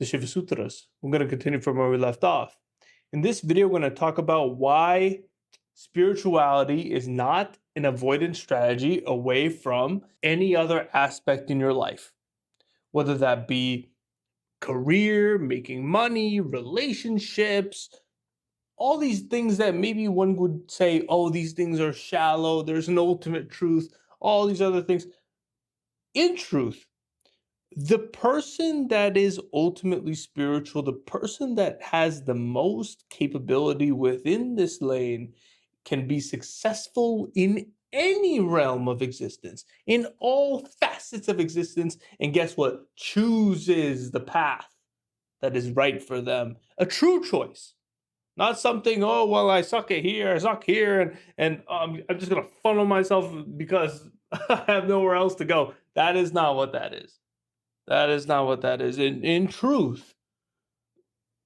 the Shiva Sutras. We're going to continue from where we left off. In this video, we're going to talk about why spirituality is not an avoidance strategy away from any other aspect in your life, whether that be career, making money, relationships, all these things that maybe one would say, oh, these things are shallow, there's an ultimate truth, all these other things. In truth, the person that is ultimately spiritual, the person that has the most capability within this lane, can be successful in any realm of existence, in all facets of existence, and guess what? Chooses the path that is right for them. A true choice. Not something, oh, well, I suck at here, I suck here, and I'm just going to funnel myself because I have nowhere else to go. That is not what that is. That is not what that is. In truth,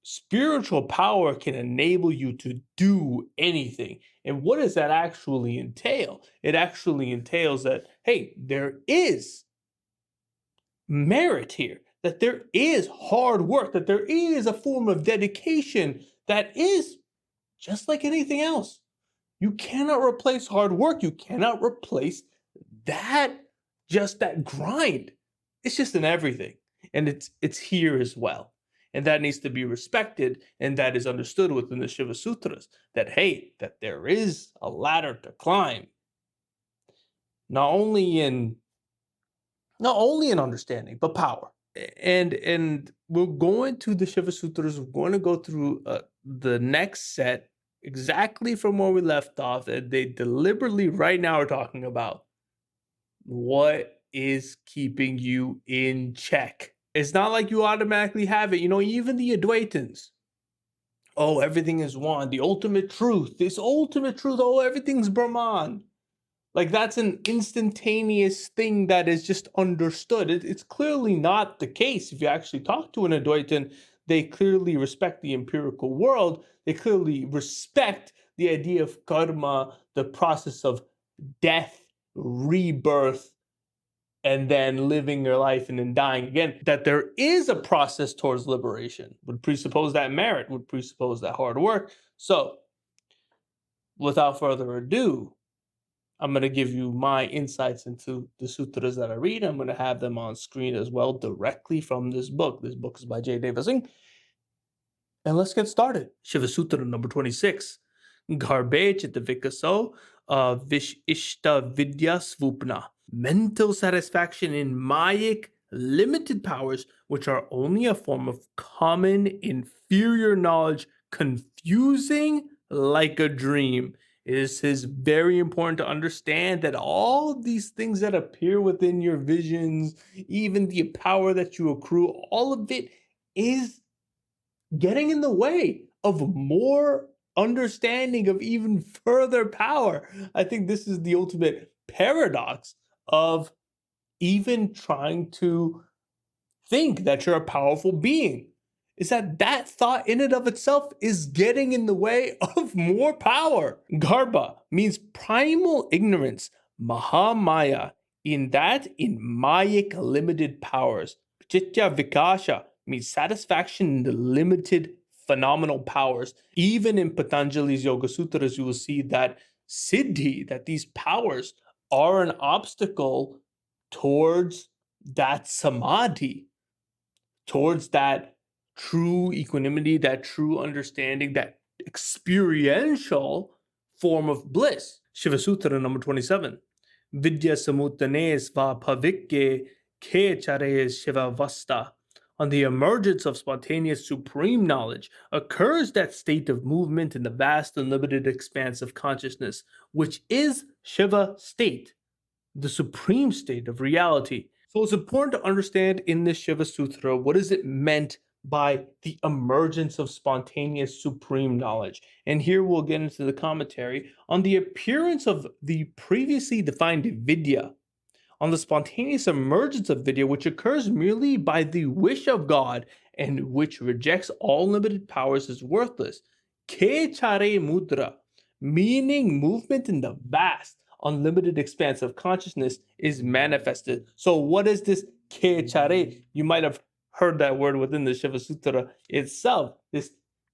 spiritual power can enable you to do anything. And what does that actually entail? It actually entails that, hey, there is merit here, that there is hard work, that there is a form of dedication that is just like anything else. You cannot replace hard work. You cannot replace that grind. It's just in everything. And it's here as well. And that needs to be respected, and that is understood within the Shiva Sutras, that hey, that there is a ladder to climb. Not only in understanding, but power. And we're going to the Shiva Sutras. We're going to go through the next set exactly from where we left off. And they deliberately right now are talking about what is keeping you in check. It's not like you automatically have it. You know, even the Advaitins. Oh, everything is one. The ultimate truth. This ultimate truth. Oh, everything's Brahman. Like, that's an instantaneous thing that is just understood. It's clearly not the case. If you actually talk to an Advaitin, they clearly respect the empirical world. They clearly respect the idea of karma, the process of death, rebirth, and then living your life and then dying again. That there is a process towards liberation would presuppose that merit, would presuppose that hard work. So, without further ado, I'm going to give you my insights into the sutras that I read. I'm going to have them on screen as well, directly from this book. This book is by J. Deva Singh. And let's get started. Shiva Sutra number 26. Garbe Chitta Vikaso Vish Ishta Vidya Svupna. Mental satisfaction in Mayic limited powers, which are only a form of common inferior knowledge, confusing like a dream. It is very important to understand that all these things that appear within your visions, even the power that you accrue, all of it is getting in the way of more understanding of even further power. I think this is the ultimate paradox of even trying to think that you're a powerful being, is that thought in and of itself is getting in the way of more power. Garbha means primal ignorance, Mahamaya, in Mayic limited powers. Chitya Vikasha means satisfaction in the limited phenomenal powers. Even in Patanjali's Yoga Sutras, you will see that Siddhi, that these powers are an obstacle towards that samadhi, towards that true equanimity, that true understanding, that experiential form of bliss. Shiva Sutra number 27. Vidya samutane sva pavikye ke chare shiva vasta. On the emergence of spontaneous supreme knowledge occurs that state of movement in the vast unlimited expanse of consciousness, which is Shiva state, the supreme state of reality. So it's important to understand in this Shiva Sutra, what is it meant by the emergence of spontaneous supreme knowledge? And here we'll get into the commentary on the appearance of the previously defined vidya, on the spontaneous emergence of vidya, which occurs merely by the wish of God and which rejects all limited powers as worthless. Ke chare mudra, meaning movement in the vast, unlimited expanse of consciousness is manifested. So what is this ke chare? You might have heard that word within the Shiva Sutra itself. This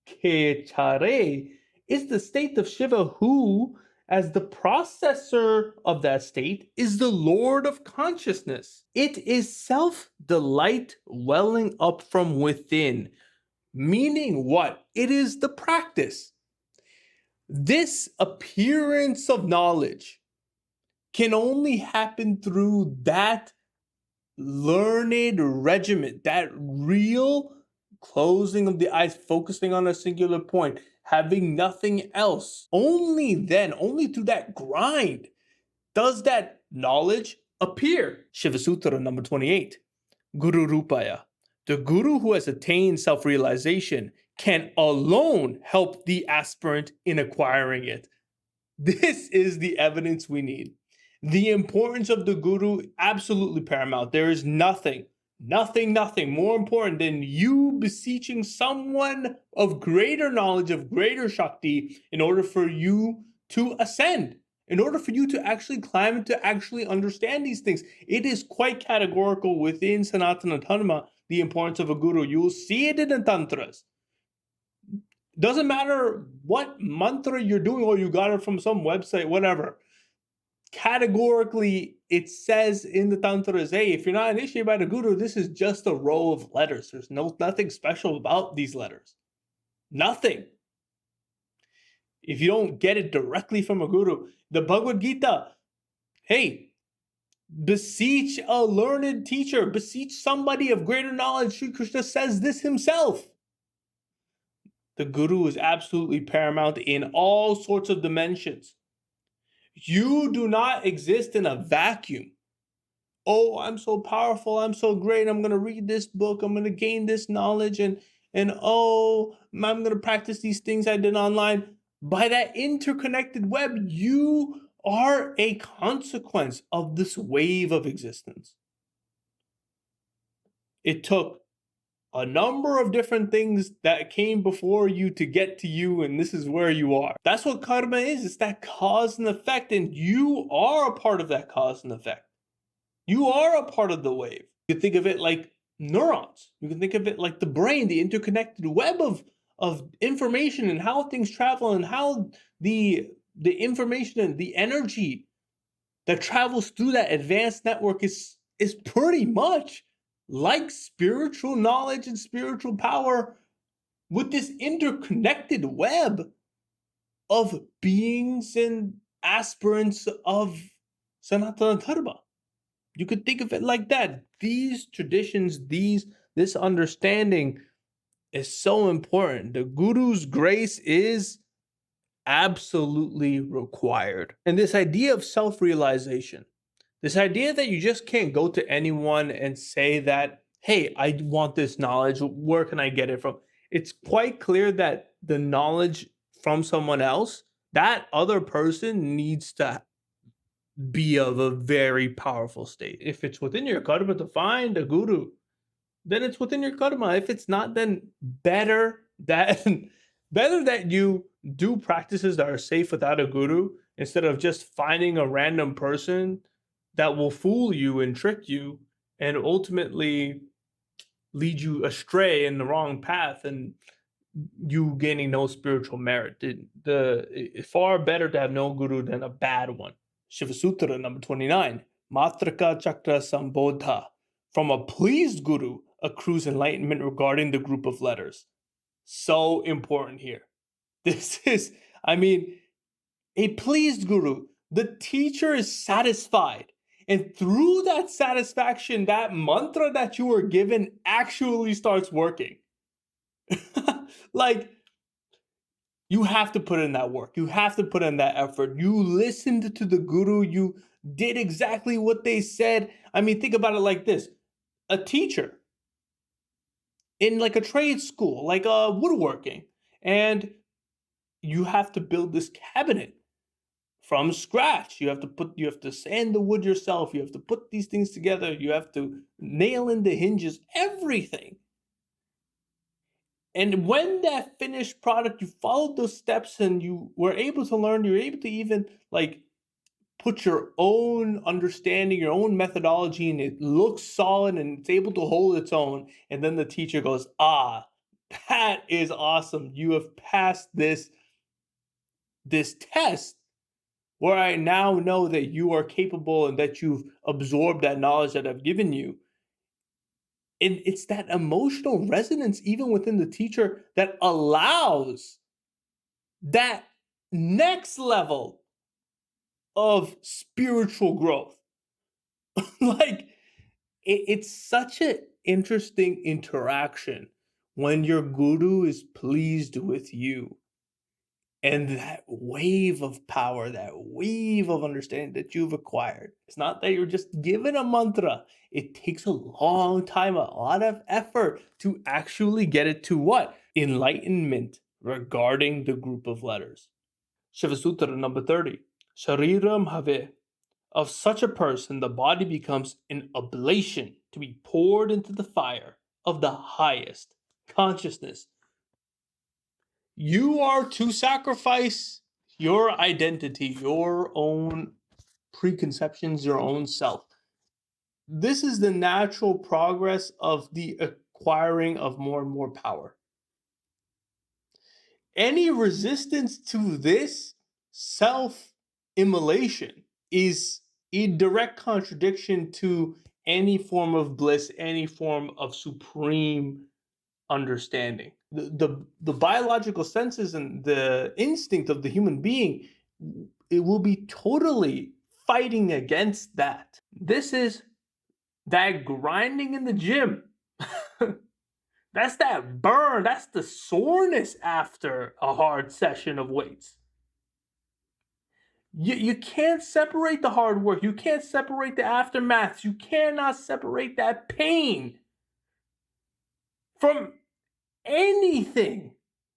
Kechare is the state of Shiva who, as the processor of that state, is the Lord of consciousness. It is self-delight welling up from within. Meaning what? It is the practice. This appearance of knowledge can only happen through that learned regiment, that real closing of the eyes, focusing on a singular point, having nothing else. Only then, only through that grind, does that knowledge appear. Shiva Sutra number 28, Guru Rupaya. The guru who has attained self-realization can alone help the aspirant in acquiring it. This is the evidence we need. The importance of the guru, absolutely paramount. There is nothing more important than you beseeching someone of greater knowledge, of greater shakti, in order for you to ascend, in order for you to actually climb and to actually understand these things. It is quite categorical within Sanatana Dharma, the importance of a guru. You'll see it in the Tantras. Doesn't matter what mantra you're doing or you got it from some website, whatever. Categorically, it says in the Tantras, hey, if you're not initiated by the guru, this is just a row of letters. There's nothing special about these letters. Nothing. If you don't get it directly from a guru, the Bhagavad Gita, hey, beseech a learned teacher, beseech somebody of greater knowledge. Sri Krishna says this himself. The guru is absolutely paramount in all sorts of dimensions. You do not exist in a vacuum. Oh, I'm so powerful, I'm so great, I'm going to read this book, I'm going to gain this knowledge, and oh, I'm going to practice these things I did online. By that interconnected web, you are a consequence of this wave of existence. It took a number of different things that came before you to get to you, and this is where you are. That's what karma is. It's that cause and effect, and you are a part of that cause and effect. You are a part of the wave. You can think of it like neurons. You can think of it like the brain, the interconnected web of information and how things travel and how the information and the energy that travels through that advanced network is pretty much like spiritual knowledge and spiritual power with this interconnected web of beings and aspirants of Sanatana Dharma. You could think of it like that. These traditions, this understanding is so important. The guru's grace is absolutely required. And this idea of self-realization, this idea that you just can't go to anyone and say that, hey, I want this knowledge, where can I get it from? It's quite clear that the knowledge from someone else, that other person needs to be of a very powerful state. If it's within your karma to find a guru, then it's within your karma. If it's not, then better that you do practices that are safe without a guru instead of just finding a random person that will fool you and trick you and ultimately lead you astray in the wrong path and you gaining no spiritual merit. It's far better to have no guru than a bad one. Shiva Sutra number 29, Matraka Chakra Sambodha. From a pleased guru accrues enlightenment regarding the group of letters. So important here. This is, a pleased guru. The teacher is satisfied. And through that satisfaction, that mantra that you were given actually starts working. Like, you have to put in that work. You have to put in that effort. You listened to the guru. You did exactly what they said. Think about it like this. A teacher in like a trade school, like woodworking, and you have to build this cabinet from scratch. You have to sand the wood yourself. You have to put these things together. You have to nail in the hinges, everything. And when that finished product, you followed those steps and you were able to learn, you were able to even like put your own understanding, your own methodology, and it looks solid and it's able to hold its own. And then the teacher goes, ah, that is awesome. You have passed this test where I now know that you are capable and that you've absorbed that knowledge that I've given you. And it's that emotional resonance, even within the teacher, that allows that next level of spiritual growth. Like, it's such an interesting interaction when your guru is pleased with you. And that wave of power, that wave of understanding that you've acquired. It's not that you're just given a mantra. It takes a long time, a lot of effort to actually get it to what? Enlightenment regarding the group of letters. Shiva Sutra number 30. Shariram have. Of such a person, the body becomes an oblation to be poured into the fire of the highest consciousness. You are to sacrifice your identity, your own preconceptions, your own self. This is the natural progress of the acquiring of more and more power. Any resistance to this self-immolation is a direct contradiction to any form of bliss, any form of supreme understanding. The biological senses and the instinct of the human being, it will be totally fighting against that. This is that grinding in the gym. That's that burn. That's the soreness after a hard session of weights. You can't separate the hard work. You can't separate the aftermath. You cannot separate that pain from anything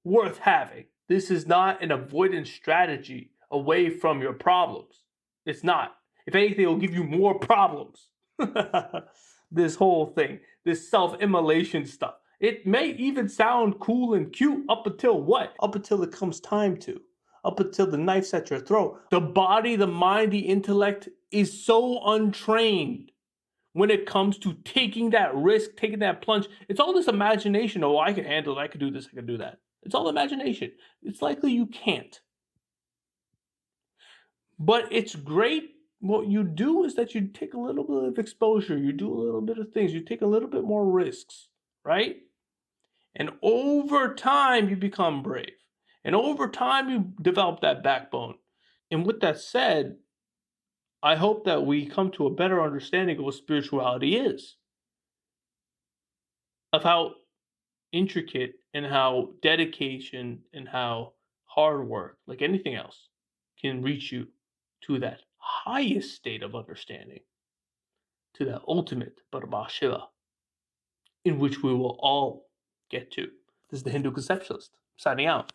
worth having. This is not an avoidance strategy away from your problems. It's not. If anything, it will give you more problems. This whole thing, this self-immolation stuff. It may even sound cool and cute up until what? Up until it comes time to. Up until the knife's at your throat. The body, the mind, the intellect is so untrained when it comes to taking that risk, taking that plunge. It's all this imagination. Oh, I can handle it. I can do this. I can do that. It's all imagination. It's likely you can't. But it's great. What you do is that you take a little bit of exposure. You do a little bit of things. You take a little bit more risks, right? And over time, you become brave. And over time, you develop that backbone. And with that said, I hope that we come to a better understanding of what spirituality is, of how intricate and how dedication and how hard work, like anything else, can reach you to that highest state of understanding, to that ultimate Brahma Shiva, in which we will all get to. This is the Hindu Conceptualist, signing out.